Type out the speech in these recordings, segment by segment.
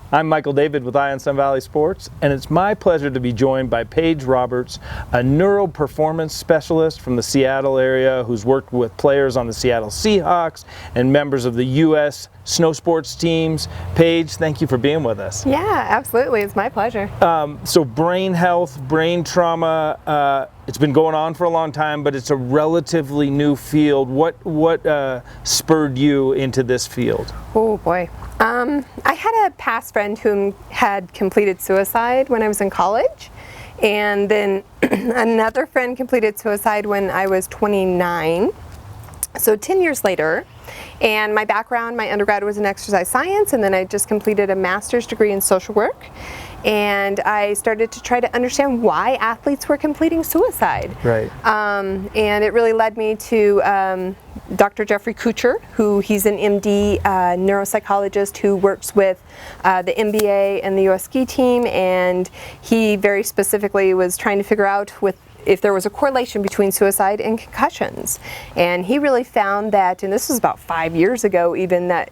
I'm Michael David with Eye on Sun Valley Sports, and it's my pleasure to be joined by Paige Roberts, a neuro-performance specialist from the Seattle area who's worked with players on the Seattle Seahawks and members of the U.S. snow sports teams. Paige, thank you for being with us. Yeah, absolutely. It's my pleasure. So brain health, brain trauma, it's been going on for a long time, but it's a relatively new field. What spurred you into this field? Oh boy. I had a past friend who had completed suicide when I was in college, and then another friend completed suicide when I was 29. So 10 years later, and my background, my undergrad was in exercise science, and then I just completed a master's degree in social work. And I started to try to understand why athletes were completing suicide. Right. And it really led me to Dr. Jeffrey Kuchar, he's an MD neuropsychologist who works with the NBA and the US ski team, and he very specifically was trying to figure out if there was a correlation between suicide and concussions. And he really found that, and this was about 5 years ago even, that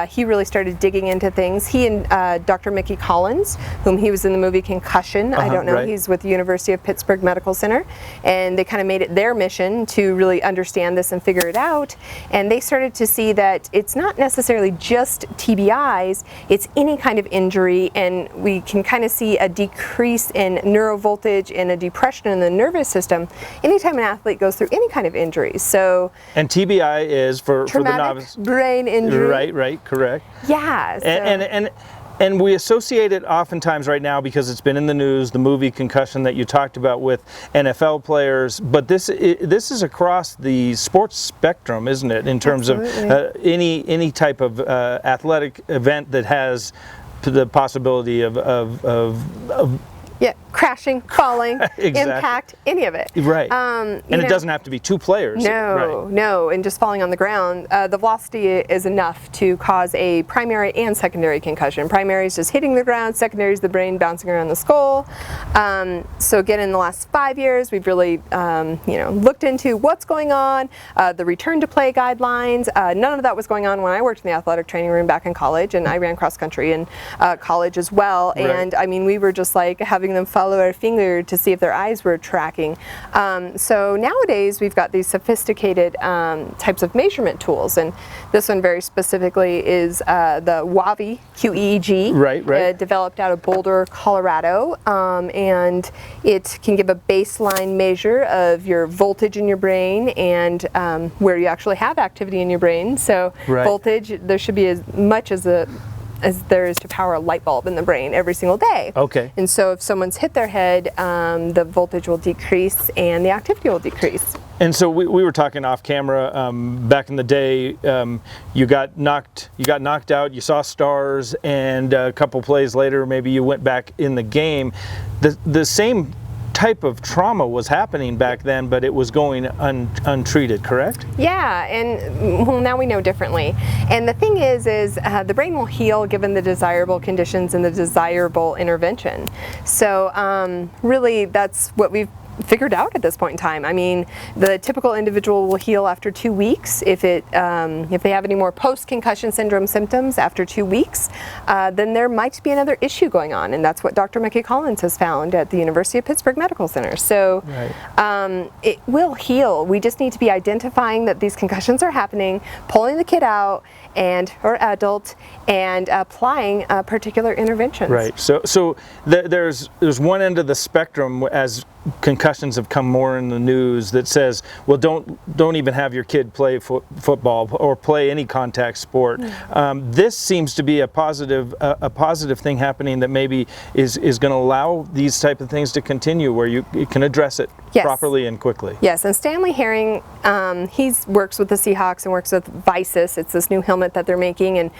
he really started digging into things. He and Dr. Mickey Collins, whom he was in the movie Concussion, I don't know, right. He's with the University of Pittsburgh Medical Center, and they kind of made it their mission to really understand this and figure it out. And they started to see that it's not necessarily just TBIs, it's any kind of injury, and we can kind of see a decrease in neurovoltage and a depression in the nervous system anytime an athlete goes through any kind of injury. So, and TBI is for the novice. Traumatic brain injury. Right, correct. Yeah. So. And we associate it oftentimes right now because it's been in the news, the movie Concussion that you talked about with NFL players, but this is across the sports spectrum, isn't it, in terms Absolutely. of any type of athletic event that has the possibility of Yeah, crashing, falling, Exactly. impact, any of it. Right. And it doesn't have to be two players. No, and just falling on the ground. The velocity is enough to cause a primary and secondary concussion. Primary is just hitting the ground, secondary is the brain bouncing around the skull. So again, in the last 5 years, we've really looked into what's going on, the return to play guidelines. None of that was going on when I worked in the athletic training room back in college, and I ran cross country in college as well. Right. And I mean, we were just like having them follow our finger to see if their eyes were tracking. So nowadays we've got these sophisticated types of measurement tools, and this one very specifically is the WAVI QEEG, right. Developed out of Boulder, Colorado, and it can give a baseline measure of your voltage in your brain and where you actually have activity in your brain. So voltage, there should be as much as there is to power a light bulb in the brain every single day. Okay. And so if someone's hit their head, the voltage will decrease and the activity will decrease. And so we were talking off camera back in the day. You got knocked out. You saw stars, and a couple plays later, maybe you went back in the game. The same type of trauma was happening back then, but it was going untreated, correct? Yeah, and well, now we know differently. And the thing is the brain will heal given the desirable conditions and the desirable intervention. So really, that's what we've figured out at this point in time. I mean, the typical individual will heal after 2 weeks. If they have any more post-concussion syndrome symptoms after 2 weeks, then there might be another issue going on, and that's what Dr. Mickey Collins has found at the University of Pittsburgh Medical Center. So it will heal. We just need to be identifying that these concussions are happening, pulling the kid out or adult, and applying particular interventions. Right. So there's one end of the spectrum as concussions have come more in the news that says, well, don't even have your kid play football or play any contact sport. This seems to be a positive thing happening that maybe is going to allow these type of things to continue, where you can address it properly and quickly. Yes, and Stanley Herring, he works with the Seahawks and works with Visus. It's this new helmet that they're making, and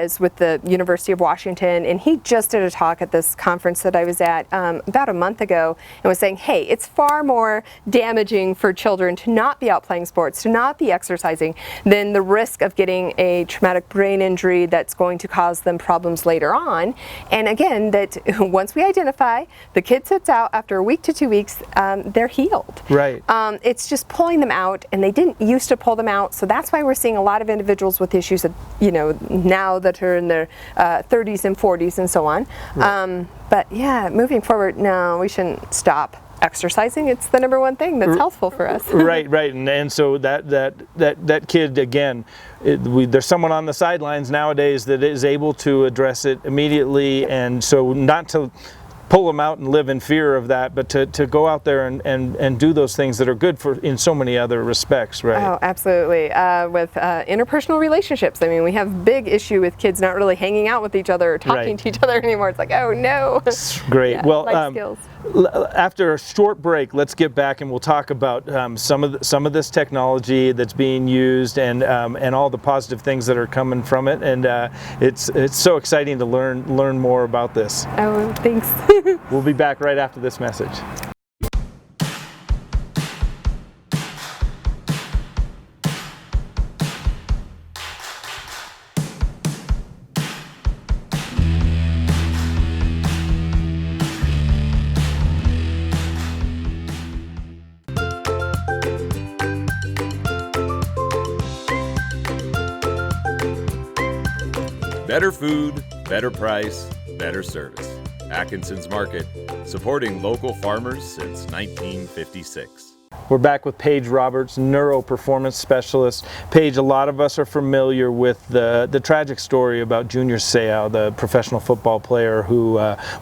is with the University of Washington. And he just did a talk at this conference that I was at about a month ago, and was saying, hey, it's far more damaging for children to not be out playing sports, to not be exercising, than the risk of getting a traumatic brain injury that's going to cause them problems later on. And again, that once we identify, the kid sits out after a week to 2 weeks, they're healed. It's just pulling them out, and they didn't used to pull them out, so that's why we're seeing a lot of individuals with issues that, you know, now that are in their 30s and 40s and so on. Right. But yeah, moving forward, no, we shouldn't stop exercising. It's the number one thing that's healthful for us. Right, and so that kid again, there's someone on the sidelines nowadays that is able to address it immediately, and so not to pull them out and live in fear of that, but to go out there and do those things that are good for in so many other respects, right? Oh, absolutely. With interpersonal relationships, I mean, we have big issue with kids not really hanging out with each other or talking to each other anymore. It's like, oh no. Great. Yeah, well, life skills. After a short break, let's get back and we'll talk about some of this technology that's being used and all the positive things that are coming from it. And it's so exciting to learn more about this. Oh, thanks. We'll be back right after this message. Better food, better price, better service. Atkinson's Market, supporting local farmers since 1956. We're back with Paige Roberts, neuro performance specialist. Paige, a lot of us are familiar with the tragic story about Junior Seau, the professional football player who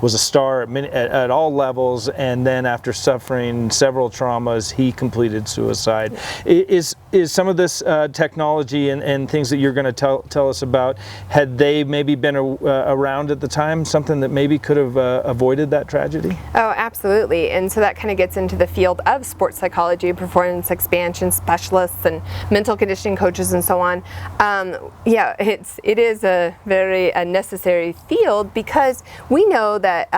was a star at all levels, and then after suffering several traumas, he completed suicide. Is some of this technology and things that you're going to tell us about, had they maybe been around at the time, something that maybe could have avoided that tragedy? Oh, absolutely. And so that kind of gets into the field of sports psychology, performance expansion specialists, and mental conditioning coaches, and so on. Yeah, it is a very necessary field, because we know that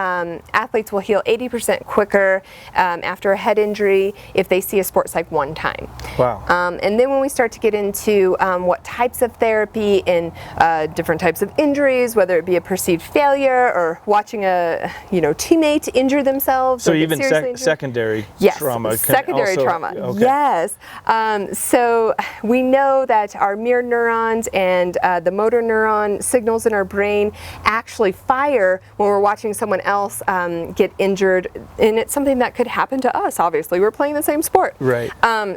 athletes will heal 80% quicker after a head injury if they see a sports psych one time. Wow. And then when we start to get into what types of therapy and different types of injuries, whether it be a perceived failure or watching a teammate injure themselves. So or even secondary trauma. Secondary trauma. Okay. Yes. So we know that our mirror neurons and the motor neuron signals in our brain actually fire when we're watching someone else get injured, and it's something that could happen to us. Obviously, we're playing the same sport. Right.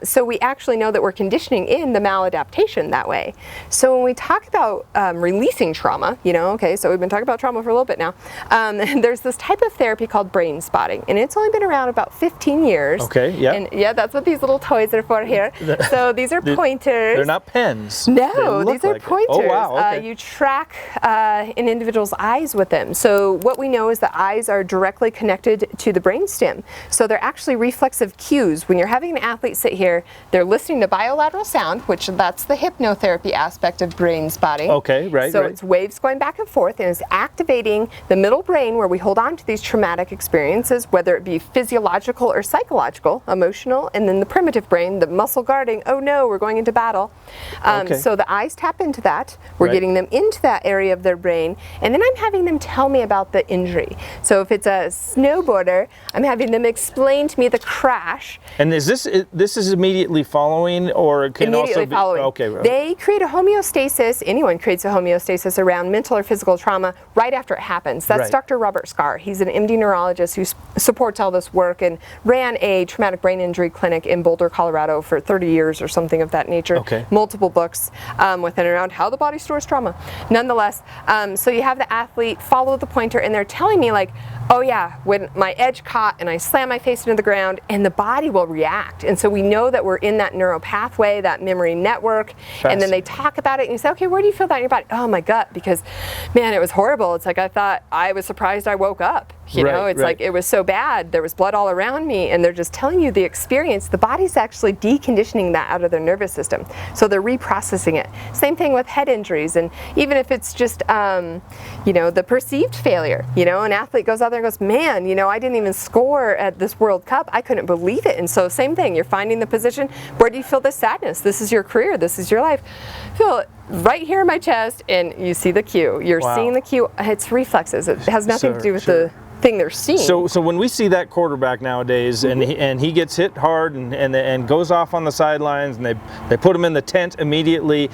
So we actually know that we're conditioning in the maladaptation that way. So when we talk about releasing trauma, okay, so we've been talking about trauma for a little bit now. There's this type of therapy called Brainspotting, and it's only been around about 15 years. Okay. Yeah. And yeah, that's what these little toys are for here. So these are pointers. They're not pens. No, these are like pointers. Oh wow. Okay. You track an individual's eyes with them. So what we know is the eyes are directly connected to the brainstem. So they're actually reflexive cues. When you're having an athlete sit here, they're listening to bilateral sound, which that's the hypnotherapy aspect of brain spotting. Okay, right. So it's waves going back and forth, and it's activating the middle brain where we hold on to these traumatic experiences, whether it be physiological or psychological, emotional, and then the primitive brain, the muscle guarding, oh no, we're going into battle. Okay. So the eyes tap into that. We're getting them into that area of their brain, and then I'm having them tell me about the injury. So if it's a snowboarder, I'm having them explain to me the crash. And is this is immediately following, or it can Immediately also be following. Okay. Right. They create a homeostasis. Anyone creates a homeostasis around mental or physical trauma right after it happens. That's Right. Dr. Robert Scar. He's an MD neurologist who supports all this work and ran a traumatic brain injury clinic in Boulder, Colorado for 30 years or something of that nature. Okay. Multiple books within and around how the body stores trauma. Nonetheless, so you have the athlete follow the pointer, and they're telling me like, oh yeah, when my edge caught and I slammed my face into the ground, and the body will react. And so we know that we're in that neural pathway, that memory network. And then they talk about it, and you say, okay, where do you feel that in your body? Oh, my gut, because man, it was horrible. It's like I was surprised I woke up. It's like it was so bad. There was blood all around me, and they're just telling you the experience. The body's actually deconditioning that out of their nervous system. So they're reprocessing it. Same thing with head injuries, and even if it's just the perceived failure. An athlete goes out there and goes, man, I didn't even score at this World Cup. I couldn't believe it. And so same thing, you're finding the position. Where do you feel this sadness? This is your career. This is your life. Feel it right here in my chest, and you see the cue. You're seeing the cue. It's reflexes. It has nothing to do with the thing they're seeing. So when we see that quarterback nowadays, and he gets hit hard and goes off on the sidelines, and they put him in the tent immediately,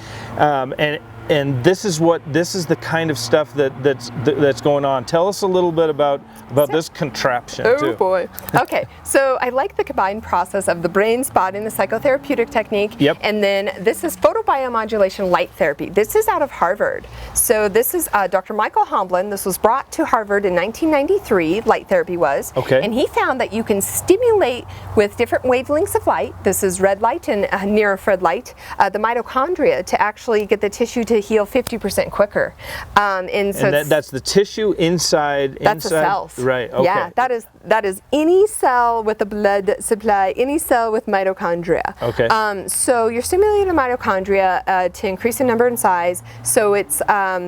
and this is the kind of stuff that's going on. Tell us a little bit about this contraption too. Oh boy. Okay, so I like the combined process of the Brainspotting, the psychotherapeutic technique, Yep. and then this is photobiomodulation light therapy. This is out of Harvard. So this is Dr. Michael Hamblin. This was brought to Harvard in 1993, light therapy was. Okay. And he found that you can stimulate with different wavelengths of light, this is red light and near infrared light, the mitochondria to actually get the tissue to heal 50% quicker. And that's the tissue inside. That's the cells. Right. Okay. Yeah, that is any cell with a blood supply, any cell with mitochondria. Okay. So you're stimulating mitochondria to increase in number and size. So it's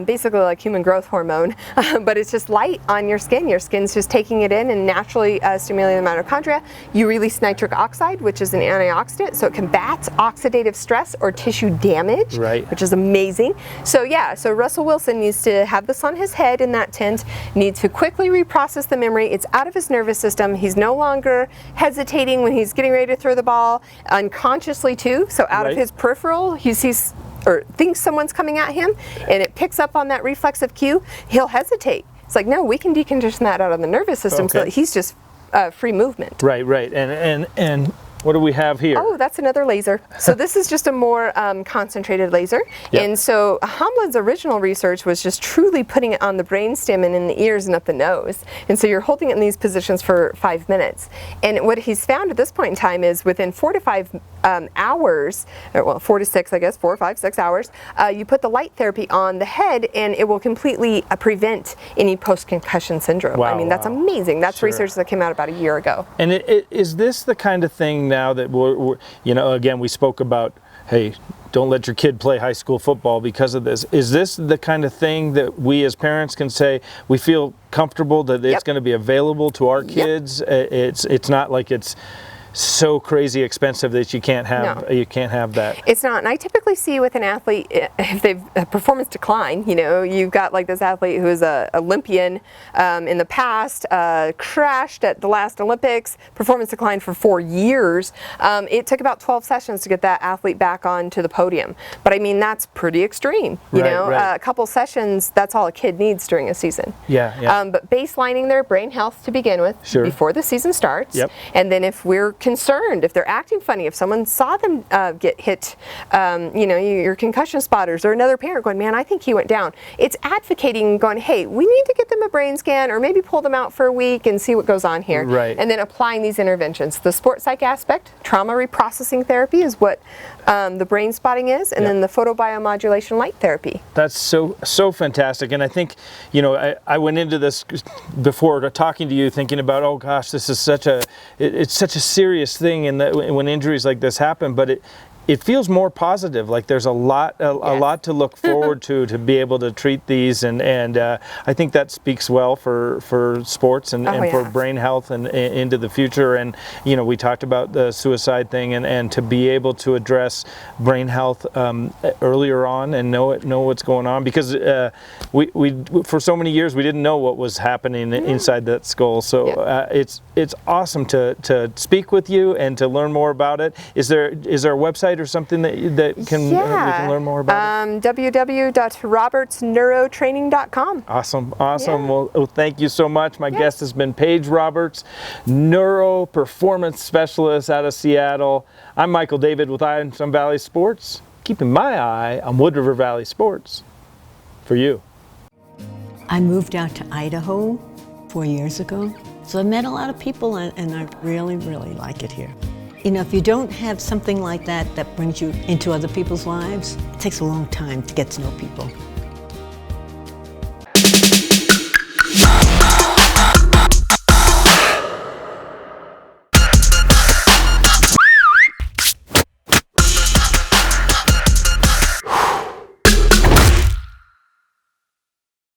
basically like human growth hormone, but it's just light on your skin. Your skin's just taking it in and naturally stimulating the mitochondria. You release nitric oxide, which is an antioxidant, so it combats oxidative stress or tissue damage, right. which is amazing. So yeah, so Russell Wilson needs to have this on his head in that tent, needs to quickly reprocess the memory. It's out of his nervous system. He's no longer hesitating when he's getting ready to throw the ball, unconsciously too, so out right. of his peripheral, he sees or thinks someone's coming at him and it picks up on that reflexive cue, he'll hesitate. It's like, no, we can decondition that out of the nervous system so that he's just free movement. Right, right. And what do we have here? Oh, that's another laser. So this is just a more concentrated laser. Yep. And so Hamlin's original research was just truly putting it on the brainstem and in the ears and up the nose. And so you're holding it in these positions for 5 minutes. And what he's found at this point in time is within 4 to 5 hours, or well, 4 to 6, I guess, 4, 5, 6 hours, you put the light therapy on the head and it will completely prevent any post-concussion syndrome. Wow, I mean, that's amazing. That's Sure. research that came out about a year ago. And is this the kind of thing now that we're, again, we spoke about, hey, don't let your kid play high school football because of this. Is this the kind of thing that we as parents can say, we feel comfortable that it's going to be available to our kids? It's not like it's so crazy expensive that you can't have that. It's not, and I typically see with an athlete, if they've a performance decline, you've got like this athlete who is a Olympian in the past, crashed at the last Olympics, performance declined for 4 years. It took about 12 sessions to get that athlete back onto the podium. But I mean, that's pretty extreme, Right. A couple sessions, that's all a kid needs during a season. Yeah. But baselining their brain health to begin with before the season starts. Yep. And then if we're concerned, if they're acting funny, if someone saw them get hit, your concussion spotters or another parent going, man, I think he went down. It's advocating, going, hey, we need to get them a brain scan or maybe pull them out for a week and see what goes on here. Right. And then applying these interventions. The sports psych aspect, trauma reprocessing therapy is what the Brainspotting is, and then the photobiomodulation light therapy. That's so fantastic. And I think, I went into this before talking to you thinking about, oh gosh, this is it's such a serious thing, and when injuries like this happen, but it feels more positive. Like there's a lot to look forward to be able to treat these, and I think that speaks well for sports and for brain health and into the future. And we talked about the suicide thing, and to be able to address brain health earlier on and know what's going on, because we for so many years we didn't know what was happening inside that skull. So it's awesome to speak with you and to learn more about it. Is there a website or something that we can learn more about? www.robertsneurotraining.com. Awesome. Well, thank you so much. My guest has been Paige Roberts, neuro performance specialist out of Seattle. I'm Michael David with Eye on Sun Valley Sports, keeping my eye on Wood River Valley sports for you. I moved out to Idaho 4 years ago, so I met a lot of people, and I really, really like it here. If you don't have something like that brings you into other people's lives, it takes a long time to get to know people.